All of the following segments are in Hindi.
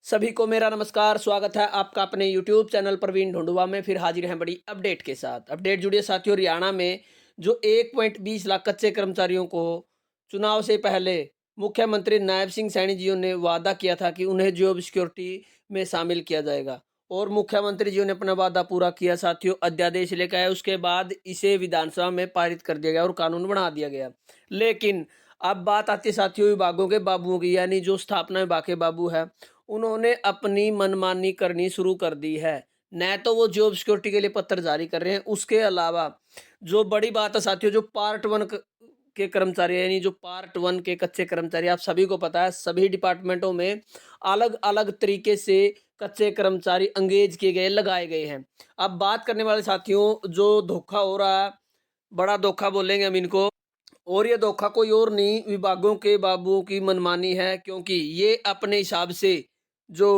सभी को मेरा नमस्कार। स्वागत है आपका अपने यूट्यूब चैनल प्रवीण ढूंढुआ में। फिर हाजिर हैं बड़ी अपडेट के साथ। अपडेट जुड़िए साथियों, हरियाणा में जो 1.20 लाख कच्चे कर्मचारियों को चुनाव से पहले मुख्यमंत्री नायब सिंह सैनी जी ने वादा किया था कि उन्हें जॉब सिक्योरिटी में शामिल किया जाएगा, और मुख्यमंत्री जी ने अपना वादा पूरा किया साथियों। अध्यादेश लेकर आए, उसके बाद इसे विधानसभा में पारित कर दिया गया और कानून बना दिया गया। लेकिन अब बात आती है साथियों विभागों के बाबुओं की, यानी जो स्थापना विभाग के बाबू है, उन्होंने अपनी मनमानी करनी शुरू कर दी है। न तो वो जॉब सिक्योरिटी के लिए पत्र जारी कर रहे हैं, उसके अलावा जो बड़ी बात है साथियों, जो पार्ट वन के कर्मचारी हैं, यानी जो पार्ट वन के कच्चे कर्मचारी, आप सभी को पता है सभी डिपार्टमेंटों में अलग अलग तरीके से कच्चे कर्मचारी अंगेज किए गए, लगाए गए हैं। अब बात करने वाले साथियों, जो धोखा हो रहा है, बड़ा धोखा बोलेंगे हम इनको, और ये धोखा कोई और नहीं, विभागों के बाबुओं की मनमानी है। क्योंकि ये अपने हिसाब से जो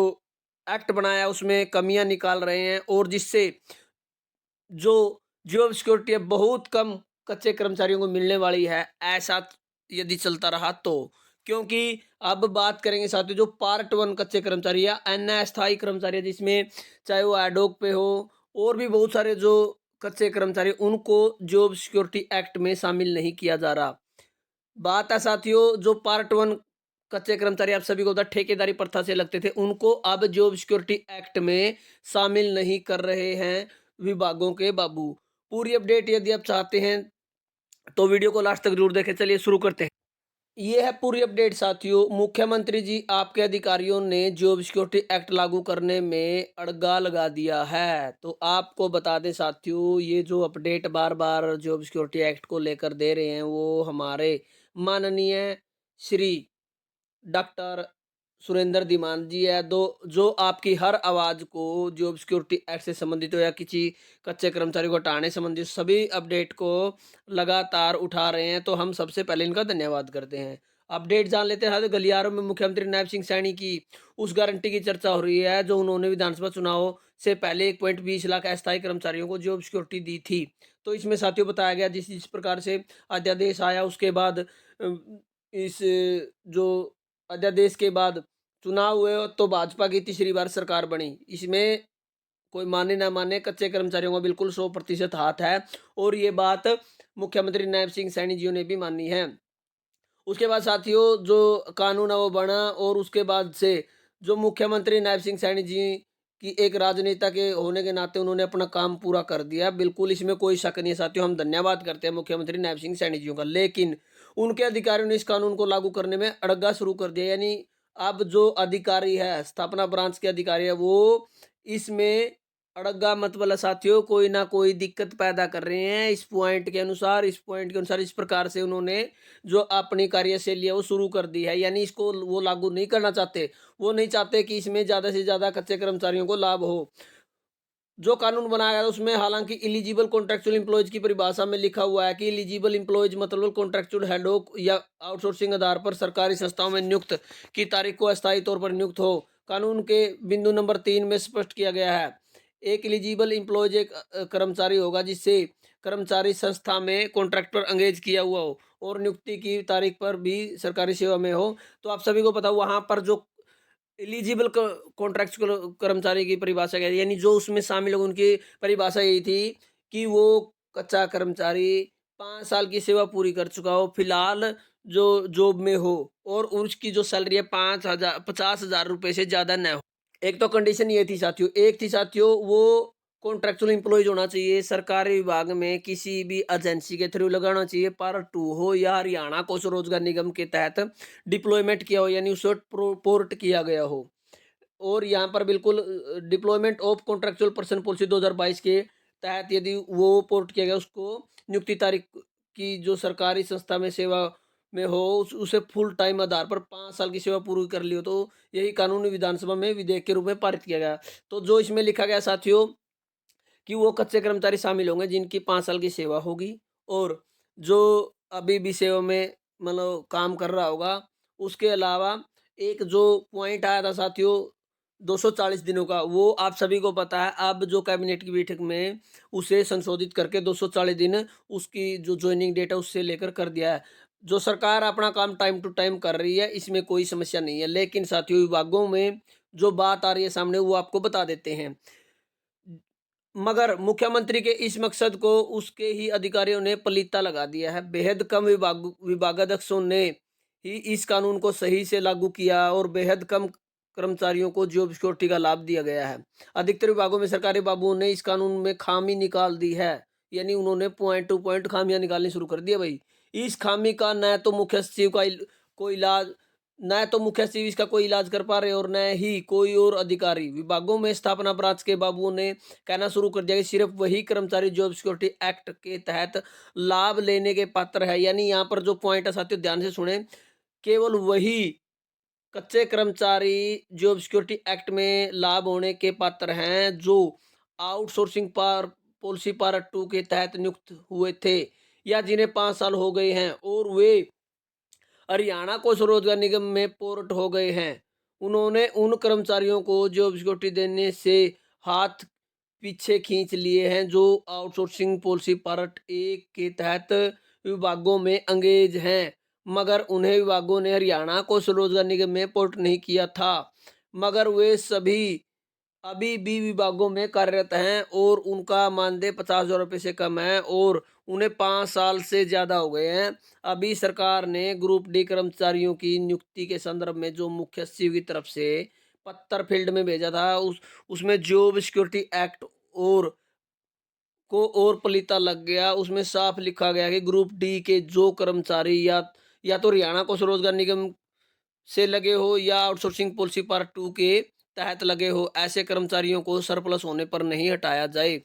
एक्ट बनाया उसमें कमियां निकाल रहे हैं, और जिससे जो जॉब सिक्योरिटी है बहुत कम कच्चे कर्मचारियों को मिलने वाली है, ऐसा यदि चलता रहा तो। क्योंकि अब बात करेंगे साथियों, जो पार्ट वन कच्चे कर्मचारी या अन्य अस्थायी कर्मचारी है, जिसमें चाहे वो एडोक पे हो और भी बहुत सारे जो कच्चे कर्मचारी, उनको जॉब सिक्योरिटी एक्ट में शामिल नहीं किया जा रहा। बात है साथियों, जो पार्ट वन कच्चे कर्मचारी आप सभी को पता ठेकेदारी प्रथा से लगते थे, उनको अब जॉब सिक्योरिटी एक्ट में शामिल नहीं कर रहे हैं विभागों के बाबू। पूरी अपडेट यदि आप चाहते हैं तो वीडियो को लास्ट तक जरूर देखें। चलिए शुरू करते हैं। ये है पूरी अपडेट साथियों। मुख्यमंत्री जी आपके अधिकारियों ने जॉब सिक्योरिटी एक्ट लागू करने में अड़ंगा लगा दिया है। तो आपको बता दें साथियों, ये जो अपडेट बार बार जॉब सिक्योरिटी एक्ट को लेकर दे रहे हैं, वो हमारे माननीय श्री डॉक्टर सुरेंद्र धीमान जी है, दो जो आपकी हर आवाज को जॉब सिक्योरिटी एक्ट से संबंधित हो या किसी कच्चे कर्मचारी को हटाने संबंधित सभी अपडेट को लगातार उठा रहे हैं। तो हम सबसे पहले इनका धन्यवाद करते हैं। अपडेट जान लेते हैं। तो गलियारों में मुख्यमंत्री नायब सिंह सैनी की उस गारंटी की चर्चा हो रही है जो उन्होंने विधानसभा चुनाव से पहले 1.20 लाख अस्थायी कर्मचारियों को जॉब सिक्योरिटी दी थी। तो इसमें साथियों बताया गया, जिस जिस प्रकार से अध्यादेश आया उसके बाद इस जो अध्यादेश के बाद चुनाव हुए तो भाजपा की तीसरी बार सरकार बनी। इसमें कोई माने ना माने, कच्चे कर्मचारियों का बिल्कुल 100% हाथ है, और ये बात मुख्यमंत्री नायब सिंह सैनी जी ने भी मानी है। उसके बाद साथियों जो कानून है वो बना, और उसके बाद से जो मुख्यमंत्री नायब सिंह सैनी जी की एक राजनेता के होने के नाते उन्होंने अपना काम पूरा कर दिया, बिल्कुल इसमें कोई शक नहीं है साथियों। हम धन्यवाद करते हैं मुख्यमंत्री नायब सिंह सैनी जी का। लेकिन उनके अधिकारियों ने इस कानून को लागू करने में अड़ंगा शुरू कर दिया। यानी अब जो अधिकारी है, स्थापना ब्रांच के अधिकारी है, वो इसमें अड़ंगा मत वाला साथियों कोई ना कोई दिक्कत पैदा कर रहे हैं। इस पॉइंट के अनुसार, इस पॉइंट के अनुसार इस प्रकार से उन्होंने जो अपनी कार्यशैली है वो शुरू कर दी है। यानी इसको वो लागू नहीं करना चाहते। वो नहीं चाहते कि इसमें ज्यादा से ज्यादा कच्चे कर्मचारियों को लाभ हो। जो कानून बनाया गया उसमें हालांकि इलिजिबल कॉन्ट्रेक्चुअल एम्प्लॉयज की परिभाषा में लिखा हुआ है कि इलिजिबल एम्प्लॉयज मतलब कॉन्ट्रेक्चुअल हेडोक या आउटसोर्सिंग आधार पर सरकारी संस्थाओं में नियुक्त की तारीख को अस्थायी तौर पर नियुक्त हो। कानून के बिंदु नंबर 3 में स्पष्ट किया गया है, एक इलिजिबल एम्प्लॉयज एक कर्मचारी होगा जिससे कर्मचारी संस्था में कॉन्ट्रैक्ट पर एंगेज किया हुआ हो और नियुक्ति की तारीख पर भी सरकारी सेवा में हो। तो आप सभी को पता, वहां पर जो एलिजिबल कॉन्ट्रैक्चुअल कर्मचारी की परिभाषा क्या थी, यानी जो उसमें शामिल लोग, उनकी परिभाषा यही थी कि वो कच्चा कर्मचारी 5 साल की सेवा पूरी कर चुका हो, फिलहाल जो जॉब में हो, और उसकी जो सैलरी है 50,000 रुपये से ज्यादा न हो। एक तो कंडीशन ये थी साथियों। एक थी साथियों, वो कॉन्ट्रेक्चुअल एम्प्लॉयज होना चाहिए, सरकारी विभाग में किसी भी एजेंसी के थ्रू लगाना चाहिए, पार्ट 2 हो या हरियाणा कौशल रोजगार निगम के तहत डिप्लॉयमेंट किया हो, यानी उसे पोर्ट किया गया हो। और यहाँ पर बिल्कुल deployment of contractual person policy 2022 के तहत यदि वो पोर्ट किया गया, उसको नियुक्ति तारीख की जो सरकारी संस्था में सेवा में हो, उसे फुल टाइम आधार पर 5 साल की सेवा पूरी कर ली हो, तो यही कानून विधानसभा में विधेयक के रूप में पारित किया गया। तो जो इसमें लिखा गया साथियों कि वो कच्चे कर्मचारी शामिल होंगे जिनकी 5 साल की सेवा होगी, और जो अभी भी सेवा में मतलब काम कर रहा होगा। उसके अलावा एक जो पॉइंट आया था साथियों 240 दिनों का, वो आप सभी को पता है अब जो कैबिनेट की बैठक में उसे संशोधित करके 240 दिन उसकी जो ज्वाइनिंग डेट है उससे लेकर कर दिया है। जो सरकार अपना काम टाइम टू टाइम कर रही है, इसमें कोई समस्या नहीं है। लेकिन साथियों, विभागों में जो बात आ रही है सामने, वो आपको बता देते हैं। मगर मुख्यमंत्री के इस मकसद को उसके ही अधिकारियों ने पलीता लगा दिया है। बेहद कम विभागाध्यक्षों ने ही इस कानून को सही से लागू किया और बेहद कम कर्मचारियों को जॉब सिक्योरिटी का लाभ दिया गया है। अधिकतर विभागों में सरकारी बाबुओं ने इस कानून में खामी निकाल दी है, यानी उन्होंने पॉइंट टू पॉइंट खामियां निकालनी शुरू कर दी है भाई। इस खामी का न तो मुख्य सचिव का कोई इलाज, न तो मुख्य सचिव इसका कोई इलाज कर पा रहे और न ही कोई और अधिकारी। विभागों में स्थापना ब्रांच के बाबुओं ने कहना शुरू कर दिया कि सिर्फ वही कर्मचारी जॉब सिक्योरिटी एक्ट के तहत लाभ लेने के पात्र है। यानी यहाँ पर जो पॉइंट है साथियों, ध्यान से सुने, केवल वही कच्चे कर्मचारी जॉब सिक्योरिटी एक्ट में लाभ होने के पात्र हैं जो आउटसोर्सिंग पर पॉलिसी पार्ट 2 के तहत नियुक्त हुए थे या जिन्हें 5 साल हो गए हैं और वे हरियाणा को स्वरोजगार निगम में पोर्ट हो गए हैं। उन्होंने उन कर्मचारियों को जॉब सिक्योरिटी देने से हाथ पीछे खींच लिए हैं जो आउटसोर्सिंग पॉलिसी पार्ट 1 के तहत विभागों में अंगेज हैं, मगर उन्हें विभागों ने हरियाणा को स्वरोजगार निगम में पोर्ट नहीं किया था। मगर वे सभी अभी भी विभागों में कार्यरत हैं और उनका मानदेय 50,000 रुपये से कम है और उन्हें 5 साल से ज़्यादा हो गए हैं। अभी सरकार ने ग्रुप डी कर्मचारियों की नियुक्ति के संदर्भ में जो मुख्य सचिव की तरफ से पत्र फील्ड में भेजा था, उसमें जॉब सिक्योरिटी एक्ट और पलीता लग गया। उसमें साफ लिखा गया कि ग्रुप डी के जो कर्मचारी या तो हरियाणा को स्वरोजगार निगम से लगे हो या आउटसोर्सिंग पॉलिसी पार्ट 2 के तहत लगे हो, ऐसे कर्मचारियों को सरप्लस होने पर नहीं हटाया जाए।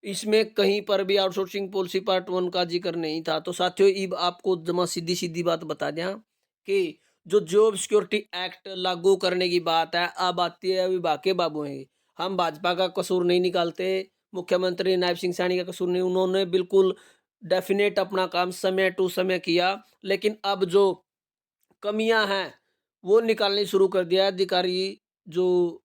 इसमें कहीं पर भी आउटसोर्सिंग पॉलिसी पार्ट 1 का जिक्र नहीं था। तो साथियों, अब आपको जमा सीधी सीधी बात बता दें कि जो जॉब सिक्योरिटी एक्ट लागू करने की बात है, अब आती है विभाग के बाबू हैं। हम भाजपा का कसूर नहीं निकालते, मुख्यमंत्री नायब सिंह सैनी का कसूर नहीं, उन्होंने बिल्कुल डेफिनेट अपना काम समय टू समय किया। लेकिन अब जो कमियां हैं वो निकालनी शुरू कर दिया है अधिकारी। जो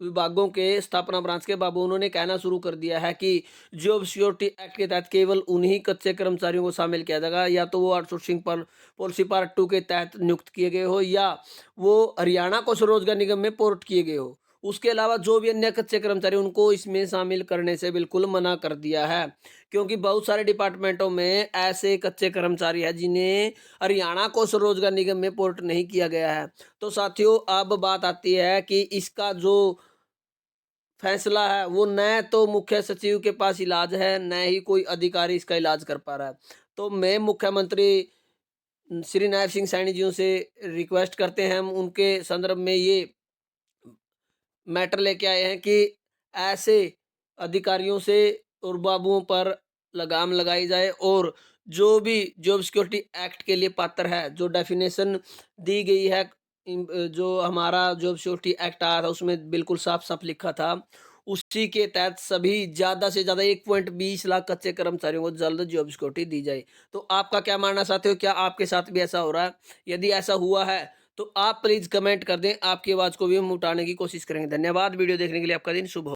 विभागों के स्थापना ब्रांच के बाबू, उन्होंने कहना शुरू कर दिया है कि जॉब सिक्योरिटी एक्ट के तहत केवल उन्हीं कच्चे कर्मचारियों को शामिल किया जाएगा या तो वो आउटसोर्सिंग पर पॉलिसी पार्ट 2 के तहत नियुक्त किए गए हो या वो हरियाणा को स्वरोजगार निगम में पोर्ट किए गए हो। उसके अलावा जो भी अन्य कच्चे कर्मचारी, उनको इसमें शामिल करने से बिल्कुल मना कर दिया है, क्योंकि बहुत सारे डिपार्टमेंटों में ऐसे कच्चे कर्मचारी हैं जिन्हें हरियाणा को स्वरोजगार निगम में पोर्ट नहीं किया गया है। तो साथियों, अब बात आती है कि इसका जो फैसला है वो न तो मुख्य सचिव के पास इलाज है, न ही कोई अधिकारी इसका इलाज कर पा रहा है। तो मैं मुख्यमंत्री श्री नायब सिंह सैनी जी से रिक्वेस्ट करते हैं, हम उनके संदर्भ में ये मैटर लेके आए हैं कि ऐसे अधिकारियों से और बाबुओं पर लगाम लगाई जाए और जो भी जॉब सिक्योरिटी एक्ट के लिए पात्र है, जो डेफिनेशन दी गई है, जो हमारा जॉब सिक्योरिटी एक्ट आया था उसमें बिल्कुल साफ साफ लिखा था, उसी के तहत सभी ज़्यादा से ज़्यादा 1.20 लाख कच्चे कर्मचारियों को जल्द जॉब सिक्योरिटी दी जाए। तो आपका क्या मानना चाहते हो? क्या आपके साथ भी ऐसा हो रहा है? यदि ऐसा हुआ है तो आप प्लीज़ कमेंट कर दें, आपकी आवाज़ को भी हम उठाने की कोशिश करेंगे। धन्यवाद। वीडियो देखने के लिए आपका दिन शुभ हो।